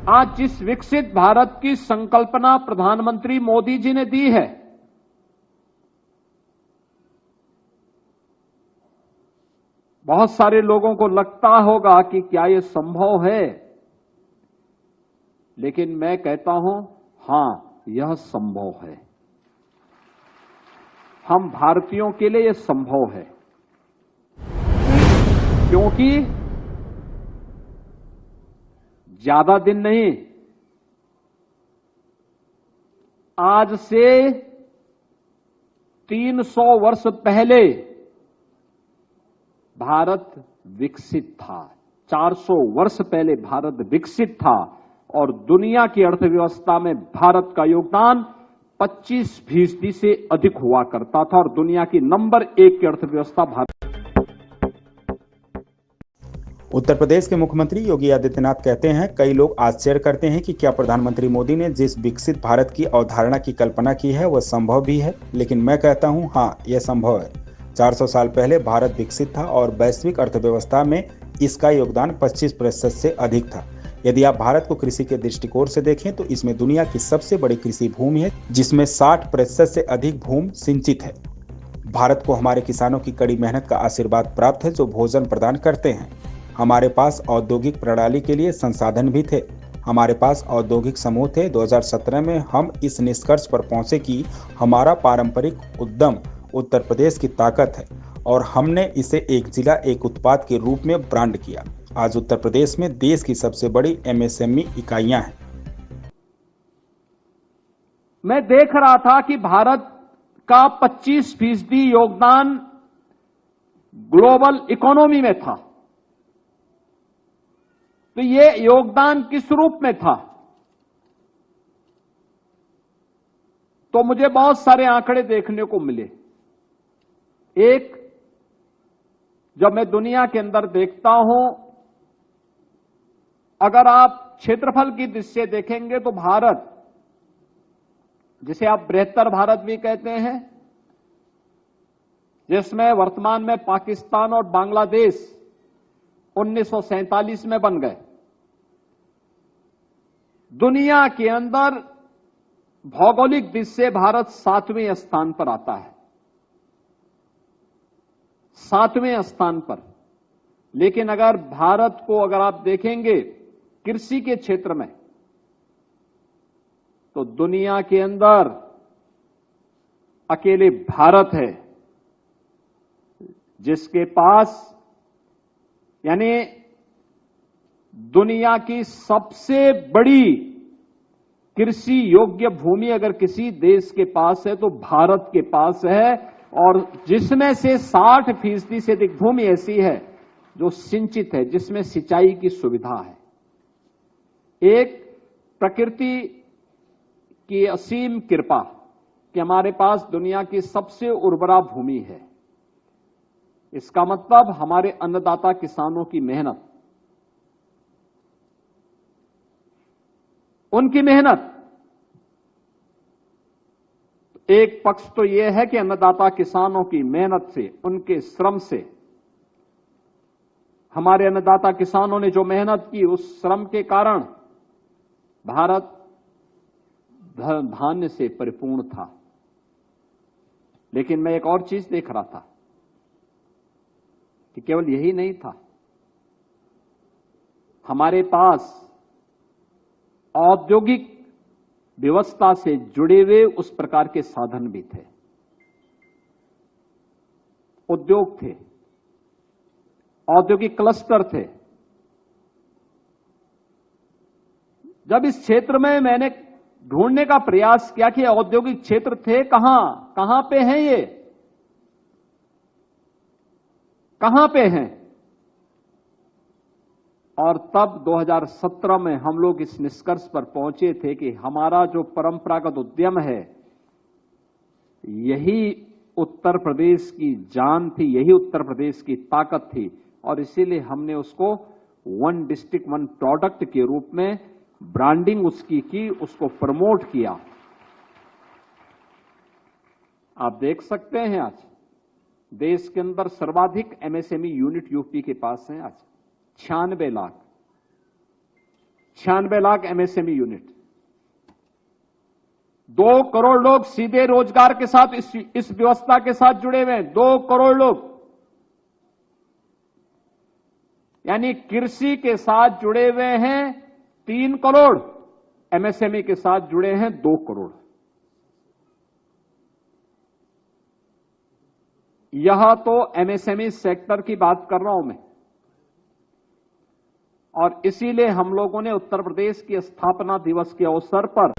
आज जिस विकसित भारत की संकल्पना प्रधानमंत्री मोदी जी ने दी है, बहुत सारे लोगों को लगता होगा कि क्या यह संभव है, लेकिन मैं कहता हूं हां, यह संभव है। हम भारतीयों के लिए यह संभव है, क्योंकि ज्यादा दिन नहीं, आज से 300 वर्ष पहले भारत विकसित था। 400 वर्ष पहले भारत विकसित था और दुनिया की अर्थव्यवस्था में भारत का योगदान 25% से अधिक हुआ करता था और दुनिया की नंबर 1 की अर्थव्यवस्था भारत। उत्तर प्रदेश के मुख्यमंत्री योगी आदित्यनाथ कहते हैं, कई लोग आश्चर्य करते हैं कि क्या प्रधानमंत्री मोदी ने जिस विकसित भारत की अवधारणा की कल्पना की है वह संभव भी है, लेकिन मैं कहता हूं हां, यह संभव है। 400 साल पहले भारत विकसित था और वैश्विक अर्थव्यवस्था में इसका योगदान 25% से अधिक था। यदि आप भारत को कृषि के दृष्टिकोण से देखें तो इसमें दुनिया की सबसे बड़ी कृषि भूमि है, जिसमें 60% से अधिक भूमि सिंचित है। भारत को हमारे किसानों की कड़ी मेहनत का आशीर्वाद प्राप्त है, जो भोजन प्रदान करते हैं। हमारे पास औद्योगिक प्रणाली के लिए संसाधन भी थे। हमारे पास औद्योगिक समूह थे। 2017 में हम इस निष्कर्ष पर पहुंचे कि हमारा पारंपरिक उद्यम उत्तर प्रदेश की ताकत है और हमने इसे एक जिला एक उत्पाद के रूप में ब्रांड किया। आज उत्तर प्रदेश में देश की सबसे बड़ी एमएसएमई इकाइयां हैं। मैं देख रहा था कि भारत का 25% योगदान ग्लोबल इकोनॉमी में था। तो ये योगदान किस रूप में था? तो मुझे बहुत सारे आंकड़े देखने को मिले। एक, जब मैं दुनिया के अंदर देखता हूं, अगर आप क्षेत्रफल की दृष्टि से देखेंगे तो भारत, जिसे आप बृहत्तर भारत भी कहते हैं, जिसमें वर्तमान में पाकिस्तान और बांग्लादेश 1947 में बन गए, दुनिया के अंदर भौगोलिक दृष्टि से भारत 7वें स्थान पर आता है। 7वें स्थान पर। लेकिन अगर भारत को अगर आप देखेंगे कृषि के क्षेत्र में, तो दुनिया के अंदर अकेले भारत है जिसके पास, यानी दुनिया की सबसे बड़ी कृषि योग्य भूमि अगर किसी देश के पास है तो भारत के पास है, और जिसमें से 60% से अधिक भूमि ऐसी है जो सिंचित है, जिसमें सिंचाई की सुविधा है। एक, प्रकृति की असीम कृपा कि हमारे पास दुनिया की सबसे उर्वरा भूमि है। इसका मतलब हमारे अन्नदाता किसानों की मेहनत, उनकी मेहनत। एक पक्ष तो यह है कि अन्नदाता किसानों की मेहनत से, उनके श्रम से, हमारे अन्नदाता किसानों ने जो मेहनत की, उस श्रम के कारण भारत धान्य से परिपूर्ण था। लेकिन मैं एक और चीज देख रहा था कि केवल यही नहीं था, हमारे पास औद्योगिक व्यवस्था से जुड़े हुए उस प्रकार के साधन भी थे, उद्योग थे, औद्योगिक क्लस्टर थे। जब इस क्षेत्र में मैंने ढूंढने का प्रयास किया कि औद्योगिक क्षेत्र थे कहां पे हैं, ये कहां पे हैं, और तब 2017 में हम लोग इस निष्कर्ष पर पहुंचे थे कि हमारा जो परंपरागत उद्यम है, यही उत्तर प्रदेश की जान थी, यही उत्तर प्रदेश की ताकत थी, और इसीलिए हमने उसको वन डिस्ट्रिक्ट वन प्रोडक्ट के रूप में ब्रांडिंग उसकी की, उसको प्रमोट किया। आप देख सकते हैं आज देश के अंदर सर्वाधिक एमएसएमई यूनिट यूपी के पास हैं। आज 96 लाख 96 लाख एमएसएमई यूनिट, 2 करोड़ लोग सीधे रोजगार के साथ इस व्यवस्था के साथ जुड़े हुए हैं। 2 करोड़ लोग, यानी कृषि के साथ जुड़े हुए हैं 3 करोड़, एमएसएमई के साथ जुड़े हैं 2 करोड़। यह तो एमएसएमई सेक्टर की बात कर रहा हूं मैं, और इसीलिए हम लोगों ने उत्तर प्रदेश की स्थापना दिवस के अवसर पर